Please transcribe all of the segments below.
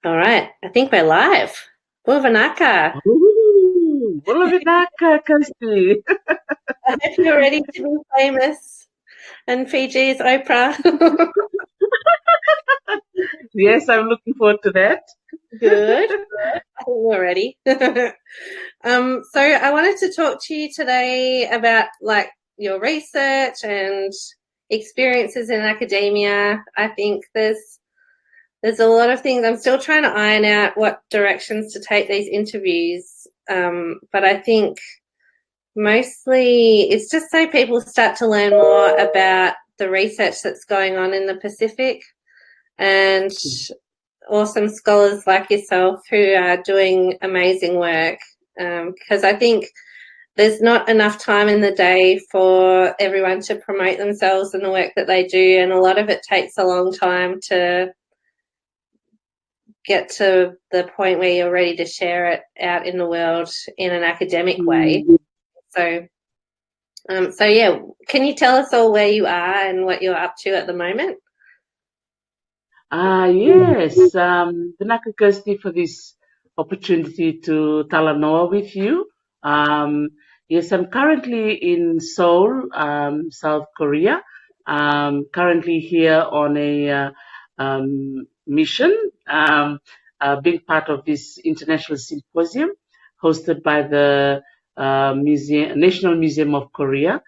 All right, I think we're live. Bulvanaka. Ooh, Bulavinaka, Kirsty. I hope you're ready to be famous and Fiji's Oprah. Yes, I'm looking forward to that. Good. I think we're ready. So I wanted to talk to you today about like your research and experiences in academia. I think there's a lot of things. I'm still trying to iron out what directions to take these interviews. But I think mostly it's just so people start to learn more about the research that's going on in the Pacific and awesome scholars like yourself who are doing amazing work. Because I think there's not enough time in the day for everyone to promote themselves and the work that they do, and a lot of it takes a long time to get to the point where you're ready to share it out in the world in an academic way. So yeah, can you tell us all where you are and what you're up to at the moment? Yes, Vinaka Kirsty, for this opportunity to Talanoa with you. Um, yes, I'm currently in Seoul, South Korea. Currently here on a mission, being part of this international symposium hosted by the National Museum of Korea.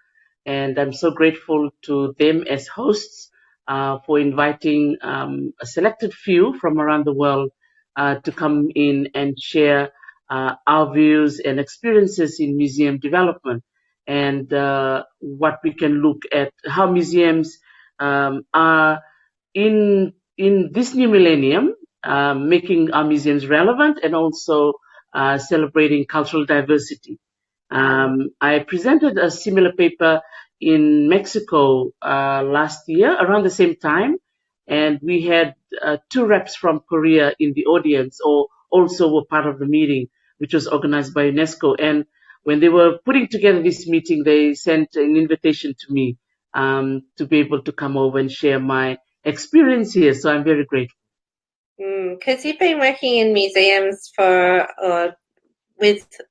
And I'm so grateful to them as hosts for inviting a selected few from around the world to come in and share our views and experiences in museum development and what we can look at, how museums are in this new millennium, making our museums relevant and also celebrating cultural diversity. I presented a similar paper in Mexico last year around the same time, and we had two reps from Korea in the audience, or also were part of the meeting, which was organized by UNESCO. And when they were putting together this meeting, they sent an invitation to me to be able to come over and share my experience here. So I'm very grateful. Because you've been working in museums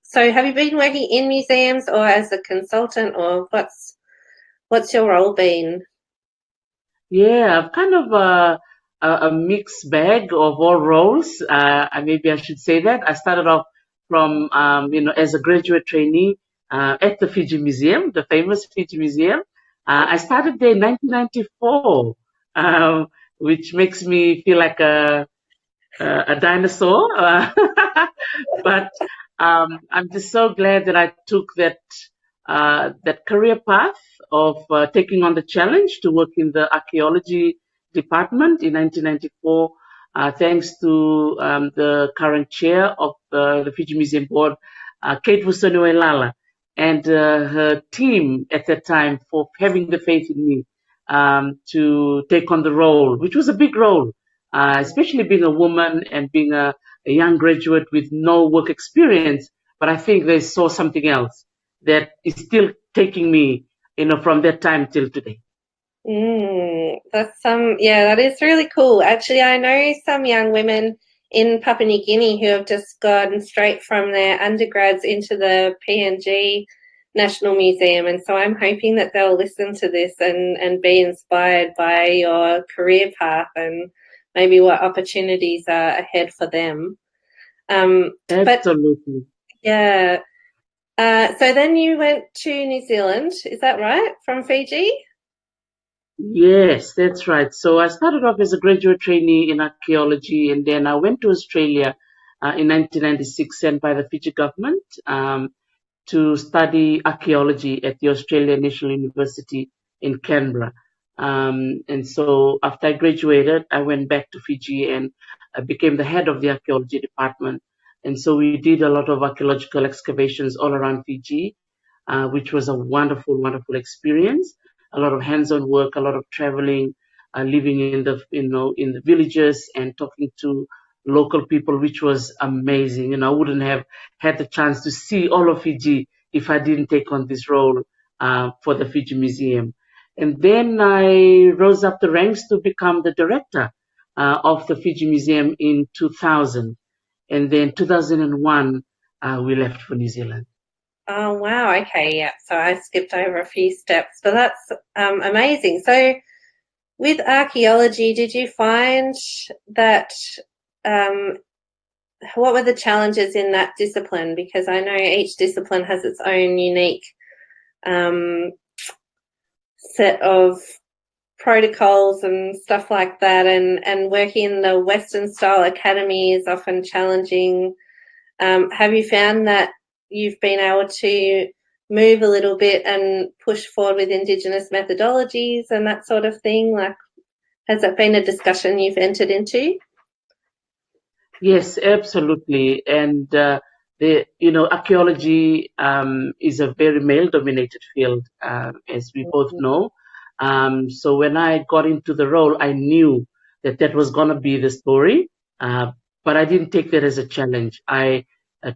so have you been working in museums or as a consultant, or what's your role been? Yeah, I've kind of a mixed bag of all roles. Maybe I should say that. I started off from, as a graduate trainee at the Fiji Museum, the famous Fiji Museum. I started there in 1994, which makes me feel like a dinosaur. But I'm just so glad that I took that career path of taking on the challenge to work in the archaeology department in 1994, thanks to the current chair of the Fiji Museum Board, Kate Vusonuelala, and her team at that time for having the faith in me to take on the role, which was a big role, especially being a woman and being a young graduate with no work experience. But I think they saw something else that is still taking me, from that time till today. That is really cool. Actually, I know some young women in Papua New Guinea who have just gone straight from their undergrads into the PNG National Museum, and so I'm hoping that they'll listen to this and be inspired by your career path and maybe what opportunities are ahead for them. Absolutely. Yeah. So then you went to New Zealand, is that right? From Fiji? Yes, that's right. So I started off as a graduate trainee in archaeology, and then I went to Australia in 1996, sent by the Fiji government to study archaeology at the Australian National University in Canberra. And so after I graduated, I went back to Fiji and I became the head of the archaeology department. And so we did a lot of archaeological excavations all around Fiji, which was a wonderful, wonderful experience. A lot of hands-on work, a lot of traveling, living in the villages and talking to local people, which was amazing. I wouldn't have had the chance to see all of Fiji if I didn't take on this role for the Fiji Museum. And then I rose up the ranks to become the director of the Fiji Museum in 2000. And then 2001, we left for New Zealand. Oh, wow. Okay, yeah. So I skipped over a few steps, but that's amazing. So with archaeology, did you find that what were the challenges in that discipline? Because I know each discipline has its own unique set of protocols and stuff like that, and working in the Western style academy is often challenging. Have you found that you've been able to move a little bit and push forward with Indigenous methodologies and that sort of thing? Like, has that been a discussion you've entered into? Yes, absolutely. And archaeology is a very male-dominated field, as we both know. So when I got into the role, I knew that that was going to be the story, but I didn't take that as a challenge. I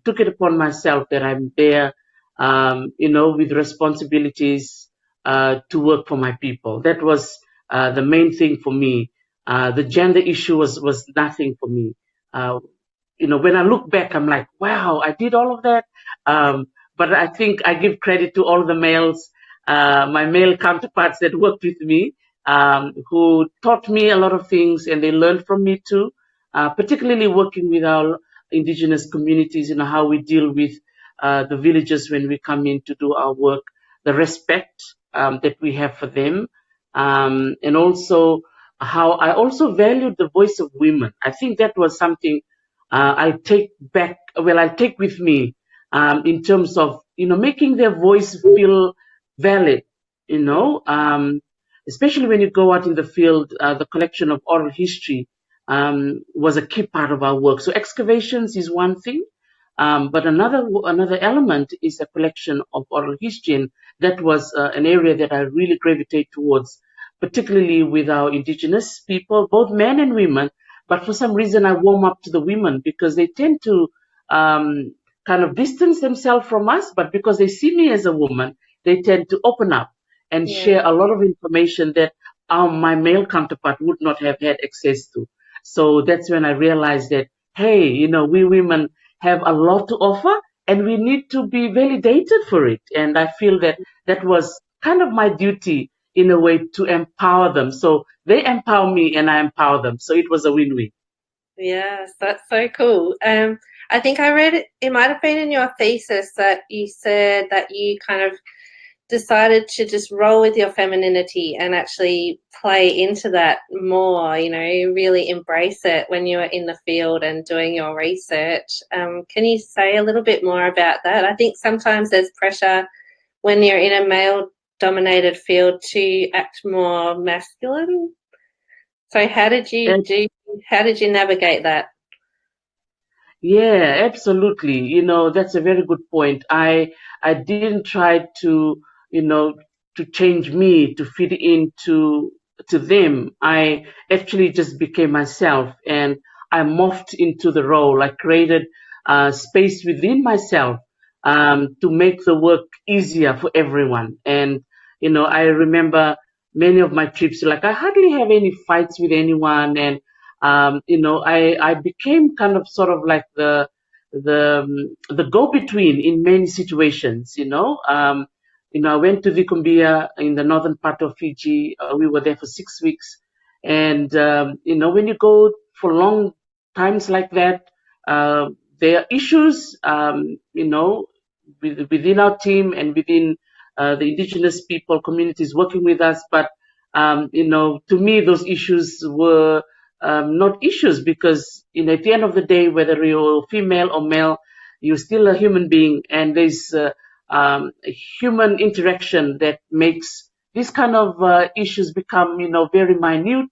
took it upon myself that I'm there, with responsibilities to work for my people. That was the main thing for me. The gender issue was nothing for me. Uh, when I look back, I'm like, wow, I did all of that. But I think I give credit to all the males, my male counterparts that worked with me, who taught me a lot of things, and they learned from me too. Particularly working with our indigenous communities, how we deal with the villagers when we come in to do our work, the respect that we have for them, and also how I also valued the voice of women. I think that was something I'll take with me in terms of, making their voice feel valid, especially when you go out in the field. The collection of oral history was a key part of our work. So excavations is one thing, but another element is a collection of oral history, and that was an area that I really gravitate towards, particularly with our indigenous people, both men and women. But for some reason, I warm up to the women because they tend to kind of distance themselves from us. But because they see me as a woman, they tend to open up and share a lot of information that my male counterpart would not have had access to. So that's when I realized that, hey, we women have a lot to offer, and we need to be validated for it. And I feel that that was kind of my duty in a way to empower them. So they empower me and I empower them. So it was a win-win. Yes, that's so cool. I think I read it might have been in your thesis that you said that you kind of decided to just roll with your femininity and actually play into that more, really embrace it when you were in the field and doing your research. Can you say a little bit more about that? I think sometimes there's pressure when you're in a male-dominated field to act more masculine. So how did you navigate that? Yeah, absolutely. That's a very good point. I didn't try you know, to change me to fit into to them. I actually just became myself, and I morphed into the role. I created space within myself to make the work easier for everyone. And I remember many of my trips. Like, I hardly have any fights with anyone, and I became kind of sort of like the go-between in many situations. I went to Vikumbia in the northern part of Fiji. We were there for 6 weeks, and when you go for long times like that, there are issues, within our team and within the indigenous people communities working with us. But to me, those issues were not issues because, at the end of the day, whether you're female or male, you're still a human being, and there's a human interaction that makes these kind of issues become, very minute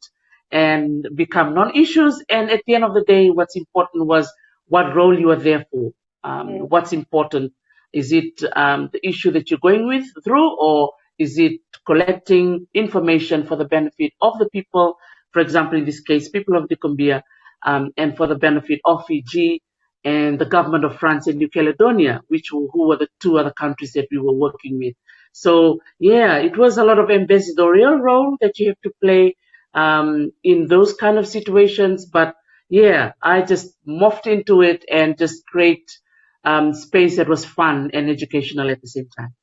and become non-issues. And at the end of the day, what's important was what role you are there for. What's important, is it the issue that you're going with through, or is it collecting information for the benefit of the people, for example, in this case, people of the Cumbia, and for the benefit of Fiji and the government of France and New Caledonia, who were the two other countries that we were working with. So, yeah, it was a lot of ambassadorial role that you have to play, in those kind of situations. But yeah, I just morphed into it and just create space that was fun and educational at the same time.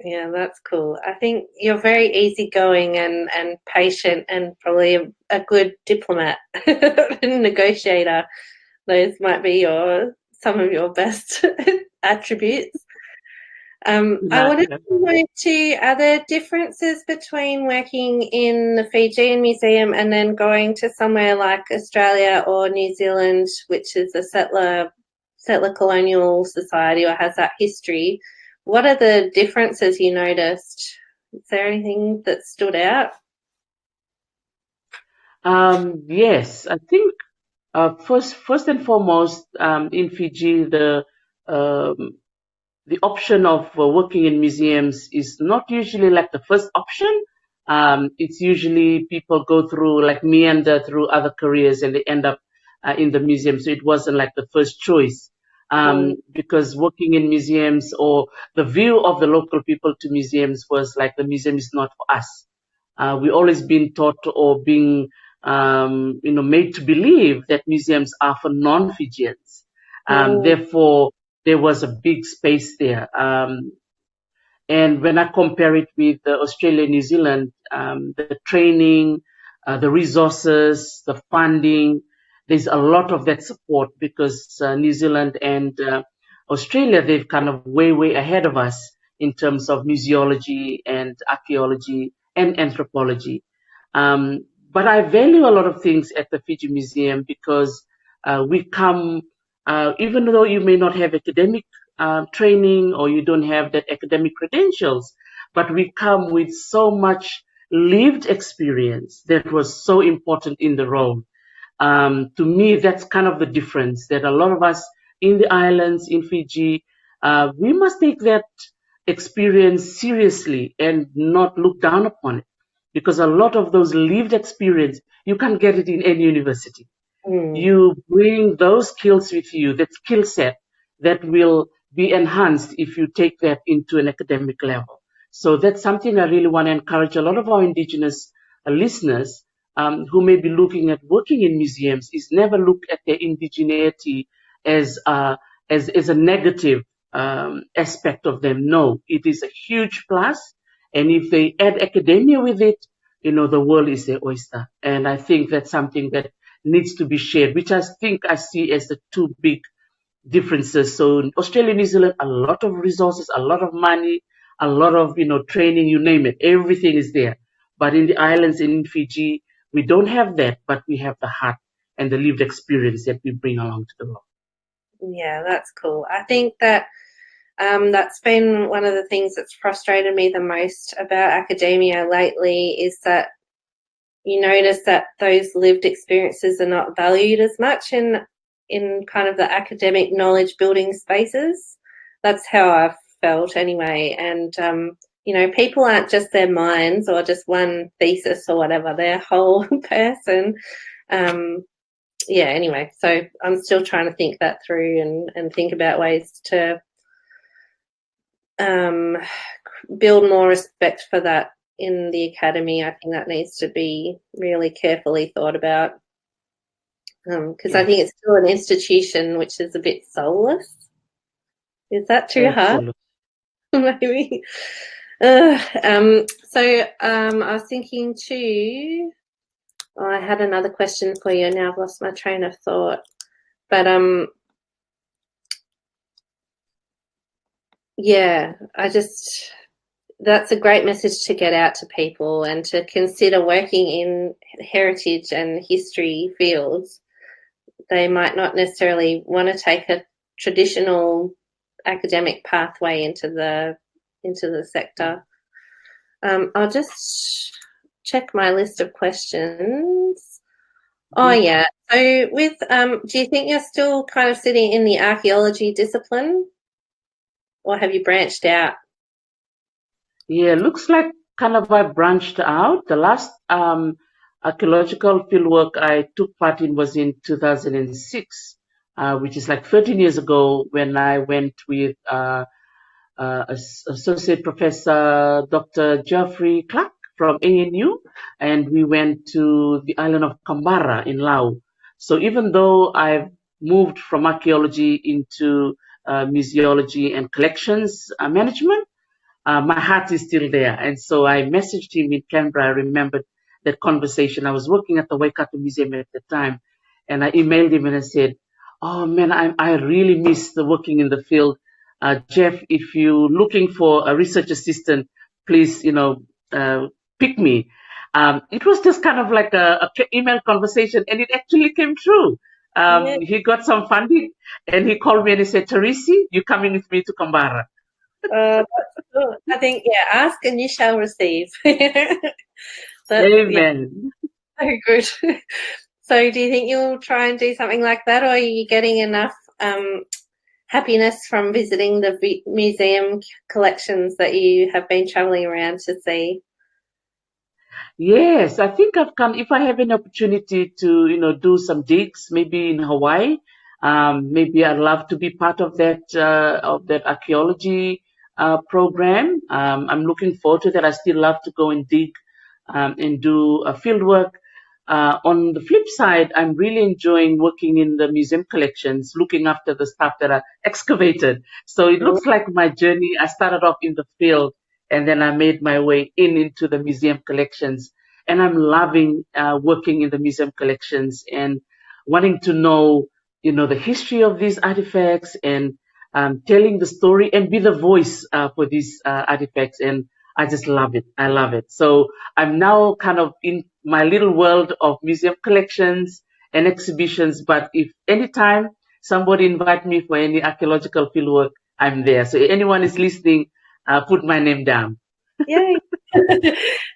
Yeah, that's cool. I think you're very easygoing and patient and probably a good diplomat and negotiator. Those might be some of your best attributes. I wanted to know too, are there differences between working in the Fijian Museum and then going to somewhere like Australia or New Zealand, which is a settler colonial society or has that history? What are the differences you noticed? Is there anything that stood out? Yes, I think first and foremost, in Fiji, the option of working in museums is not usually like the first option. It's usually people go through like meander through other careers and they end up in the museum. So it wasn't like the first choice. Because working in museums or the view of the local people to museums was like the museum is not for us. We always been taught or being made to believe that museums are for non-Fijians. Therefore, there was a big space there. And when I compare it with Australia, New Zealand, the training, the resources, the funding, there's a lot of that support because New Zealand and Australia, they've kind of way ahead of us in terms of museology and archaeology and anthropology. But I value a lot of things at the Fiji Museum because we come, even though you may not have academic training or you don't have that academic credentials, but we come with so much lived experience that was so important in the role. To me, that's kind of the difference that a lot of us in the islands, in Fiji, we must take that experience seriously and not look down upon it because a lot of those lived experience, you can't get it in any university. You bring those skills with you, that skill set that will be enhanced if you take that into an academic level. So that's something I really want to encourage a lot of our Indigenous listeners who may be looking at working in museums is never look at their indigeneity as a negative aspect of them. No, it is a huge plus. And if they add academia with it, the world is their oyster. And I think that's something that needs to be shared, which I think I see as the two big differences. So in Australia, New Zealand, a lot of resources, a lot of money, a lot of, training, you name it, everything is there. But in the islands and in Fiji, we don't have that, but we have the heart and the lived experience that we bring along to the world. Yeah, that's cool. I think that that's been one of the things that's frustrated me the most about academia lately is that you notice that those lived experiences are not valued as much in kind of the academic knowledge building spaces. That's how I've felt anyway. And, people aren't just their minds or just one thesis or whatever, they're a whole person. Anyway, so I'm still trying to think that through and think about ways to build more respect for that in the academy. I think that needs to be really carefully thought about because I think it's still an institution which is a bit soulless. Is that too hard? Maybe. I was thinking too. I had another question for you. Now I've lost my train of thought. But that's a great message to get out to people and to consider working in heritage and history fields. They might not necessarily want to take a traditional academic pathway into the sector. I'll just check my list of questions. Oh yeah. So with do you think you're still kind of sitting in the archaeology discipline, or have you branched out? Yeah, looks like kind of I branched out. The last archaeological fieldwork I took part in was in 2006, which is like 13 years ago when I went with Associate Professor Dr. Geoffrey Clark from ANU, and we went to the island of Kambara in Laos. So even though I've moved from archaeology into museology and collections management, my heart is still there. And so I messaged him in Canberra. I remembered that conversation. I was working at the Waikato Museum at the time, and I emailed him and I said, "Oh man, I really miss the working in the field. Jeff, if you're looking for a research assistant, please, pick me." It was just kind of like a email conversation, and it actually came true. Yeah. He got some funding, and he called me and he said, "Tarisi, you coming with me to Kambara?" That's good. I think, ask and you shall receive. That's, Amen. so good. So do you think you'll try and do something like that, or are you getting enough happiness from visiting the museum collections that you have been traveling around to see? Yes, I think I've come. If I have an opportunity to, do some digs, maybe in Hawaii, maybe I'd love to be part of that archaeology program. I'm looking forward to that. I still love to go and dig and do field work. On the flip side, I'm really enjoying working in the museum collections, looking after the stuff that are excavated. So it looks like my journey. I started off in the field, and then I made my way into the museum collections. And I'm loving working in the museum collections and wanting to know, the history of these artifacts and telling the story and be the voice for these artifacts. And I just love it. I love it. So I'm now kind of in my little world of museum collections and exhibitions. But if anytime somebody invite me for any archaeological fieldwork, I'm there. So anyone is listening, put my name down. Yay.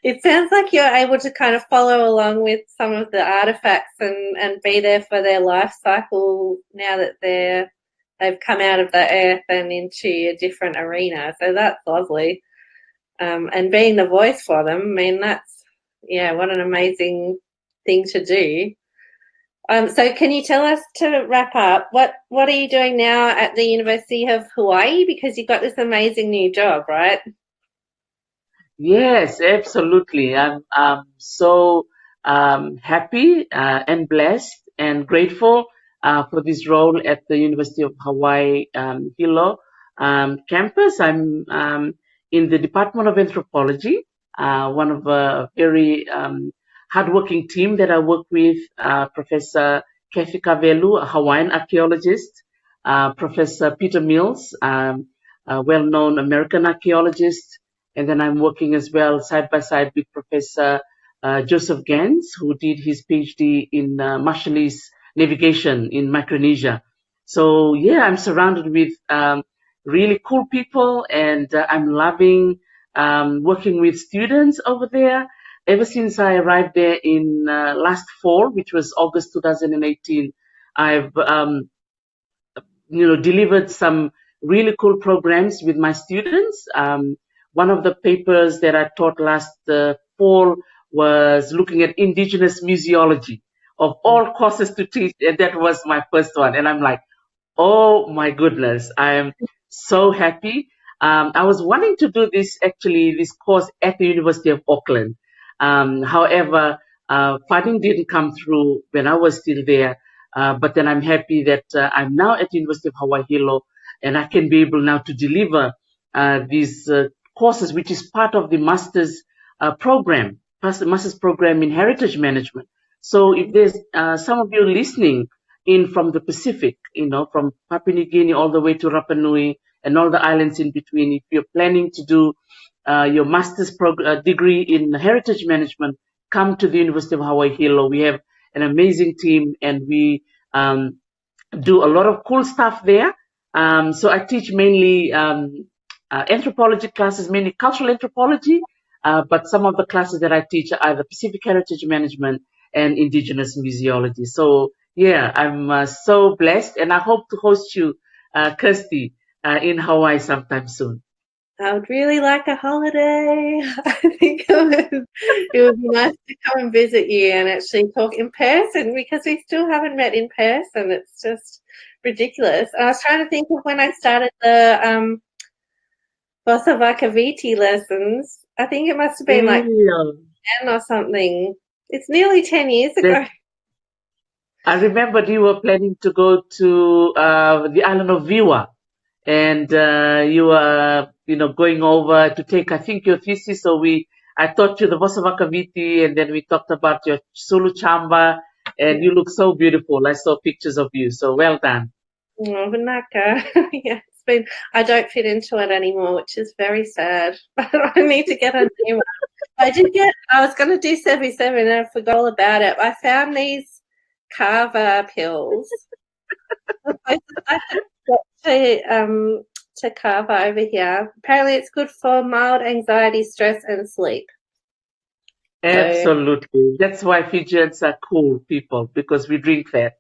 It sounds like you're able to kind of follow along with some of the artifacts and be there for their life cycle now that they've come out of the earth and into a different arena. So that's lovely. And being the voice for them, I mean, that's, what an amazing thing to do. So can you tell us, to wrap up, what are you doing now at the University of Hawaii? Because you've got this amazing new job, right? Yes, absolutely. I'm so happy and blessed and grateful for this role at the University of Hawaii Hilo campus. I'm in the Department of Anthropology, one of a very hardworking team that I work with, Professor Kathy Kavelu, a Hawaiian archaeologist, Professor Peter Mills, a well-known American archaeologist, and then I'm working as well side by side with Professor Joseph Gans, who did his PhD in Marshallese navigation in Micronesia. So yeah, I'm surrounded with really cool people, and I'm loving working with students over there. Ever since I arrived there in last fall, which was August 2018, I've delivered some really cool programs with my students. One of the papers that I taught last fall was looking at indigenous museology of all courses to teach, and that was my first one. And I'm like, oh my goodness, I am so happy. I was wanting to do this course at the University of Auckland. However, funding didn't come through when I was still there. But then I'm happy that I'm now at the University of Hawaii Hilo, and I can be able now to deliver these courses, which is part of the master's program, master's program in heritage management. So if there's some of you listening in from the Pacific, from Papua New Guinea all the way to Rapa Nui and all the islands in between, if you're planning to do your master's degree in heritage management, come to the University of Hawaii Hilo. We have an amazing team, and we do a lot of cool stuff there. So I teach mainly anthropology classes, mainly cultural anthropology, but some of the classes that I teach are either Pacific Heritage Management and Indigenous Museology. So yeah, I'm so blessed, and I hope to host you, Kirsty, in Hawaii sometime soon. I would really like a holiday. I think it would be nice to come and visit you and actually talk in person, because we still haven't met in person. It's just ridiculous. I was trying to think of when I started the Bossa Vakaviti lessons. I think it must have been like Yeah. 10 or something. It's nearly 10 years ago. I remember you were planning to go to the island of Viwa, and you were, going over to take, I think, your thesis. So I taught you the Vosavakaviti, and then we talked about your Sulu Chamba, and you look so beautiful. I saw pictures of you, so well done. Oh, Vinaka. Yeah, I don't fit into it anymore, which is very sad. I need to get a new one. I was going to do 77 and I forgot all about it. I found these Kava pills. I got to Kava over here. Apparently it's good for mild anxiety, stress and sleep. Absolutely. That's why Fijians are cool people, because we drink that.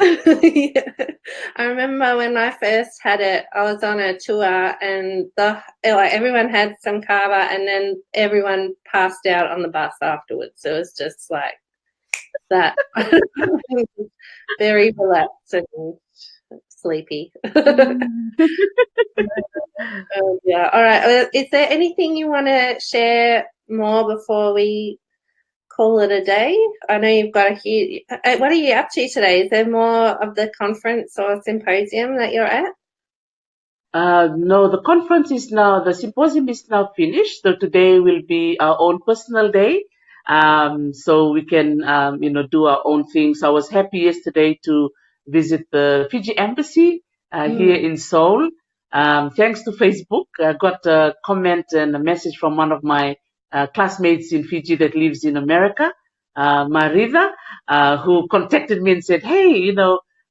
Yeah. I remember when I first had it, I was on a tour and everyone had some kava and then everyone passed out on the bus afterwards. So it was just like that. Very relaxed and sleepy. Yeah. All right. Is there anything you want to share more before we call it a day? I know you've got a huge. What are you up to today? Is there more of the conference or symposium that you're at? No, the symposium is now finished. So today will be our own personal day. So we can, do our own things. I was happy yesterday to visit the Fiji embassy here in Seoul. Thanks to Facebook, I got a comment and a message from one of my classmates in Fiji that lives in America, Marida, who contacted me and said, "Hey,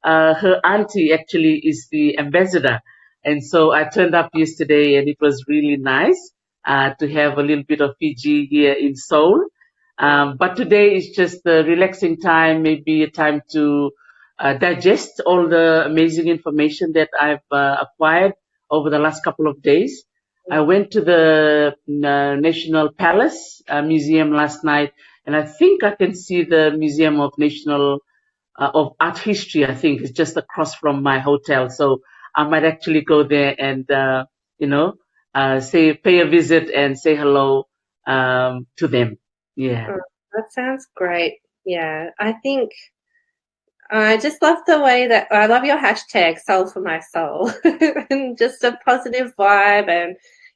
her auntie actually is the ambassador." And so I turned up yesterday, and it was really nice to have a little bit of Fiji here in Seoul. But today is just a relaxing time, maybe a time to digest all the amazing information that I've acquired over the last couple of days. I went to the National Palace Museum last night, and I think I can see the Museum of Art History. I think it's just across from my hotel, so I might actually go there and pay a visit and say hello to them. Yeah. Oh, that sounds great. Yeah, I think I just love the way that I love your hashtag "Soul for My Soul" and just a positive vibe, and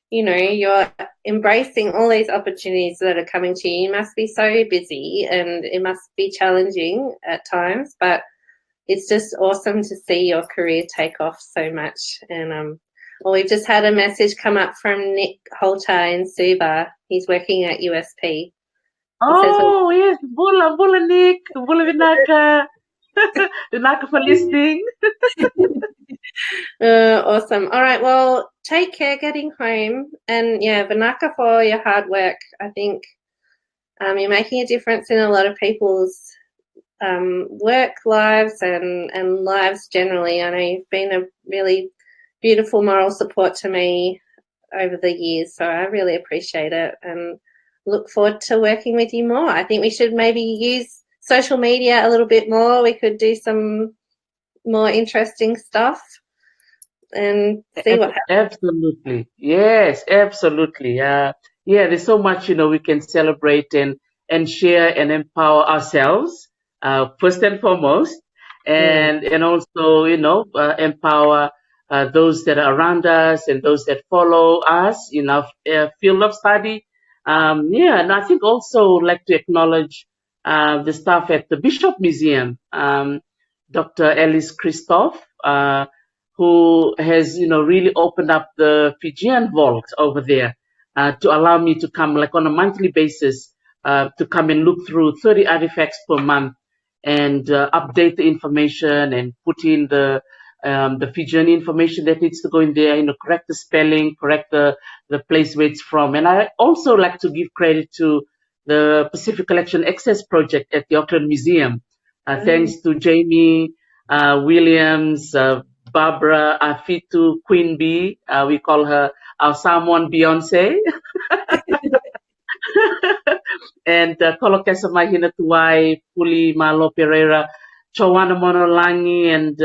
you're embracing all these opportunities that are coming to you. You must be so busy, and it must be challenging at times, but it's just awesome to see your career take off so much. And we've just had a message come up from Nick Holter in Suva. He's working at USP. Oh, yes, Bula Nick, Bula Vinaka. Vinaka for listening. Awesome. All right. Well, take care getting home. And yeah, Vinaka for your hard work. I think you're making a difference in a lot of people's work lives and lives generally. I know you've been a really beautiful moral support to me over the years, so I really appreciate it and look forward to working with you more. I think we should maybe use social media a little bit more. We could do some more interesting stuff and see what happens. Absolutely. Yes, absolutely. There's so much, we can celebrate and share and empower ourselves, first and foremost, and also, empower those that are around us and those that follow us in our field of study. And I think also like to acknowledge the staff at the Bishop Museum, Dr. Alice Christoph, who has, really opened up the Fijian vault over there to allow me to come like on a monthly basis to come and look through 30 artifacts per month and update the information and put in the Fijian information that needs to go in there, correct the spelling, correct the place where it's from. And I also like to give credit to the Pacific Collection Access Project at the Auckland Museum. Thanks to Jamie Williams, Barbara Afitu Queen Bee. We call her our Samoan Beyonce. And Kolokesa Mahina Tuai, Puli Malo Pereira, Chowana Monolangi, and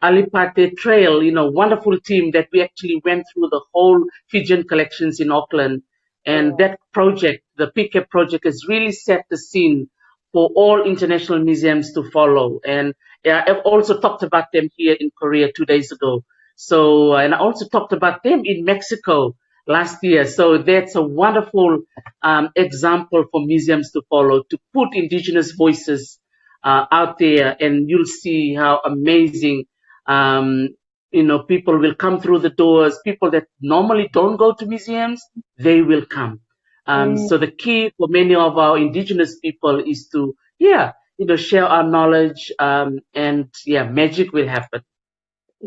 Alipate Trail, wonderful team that we actually went through the whole Fijian collections in Auckland. And that project, the PCAP project, has really set the scene for all international museums to follow. And yeah, I've also talked about them here in Korea 2 days ago. So, and I also talked about them in Mexico last year. So that's a wonderful example for museums to follow, to put indigenous voices out there, and you'll see how amazing, people will come through the doors. People that normally don't go to museums, they will come. So the key for many of our indigenous people is to, share our knowledge, and magic will happen.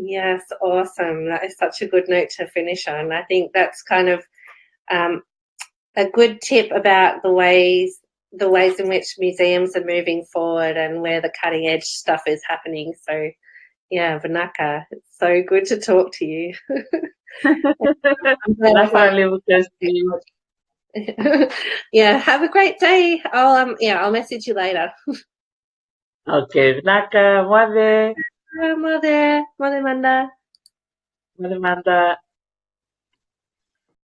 Yes, awesome. That is such a good note to finish on. I think that's kind of a good tip about the ways in which museums are moving forward and where the cutting edge stuff is happening. So yeah, Vanaka, it's so good to talk to you. Yeah, have a great day. I'll message you later. Okay, Vanaka, Mother Mother Manda. Manda.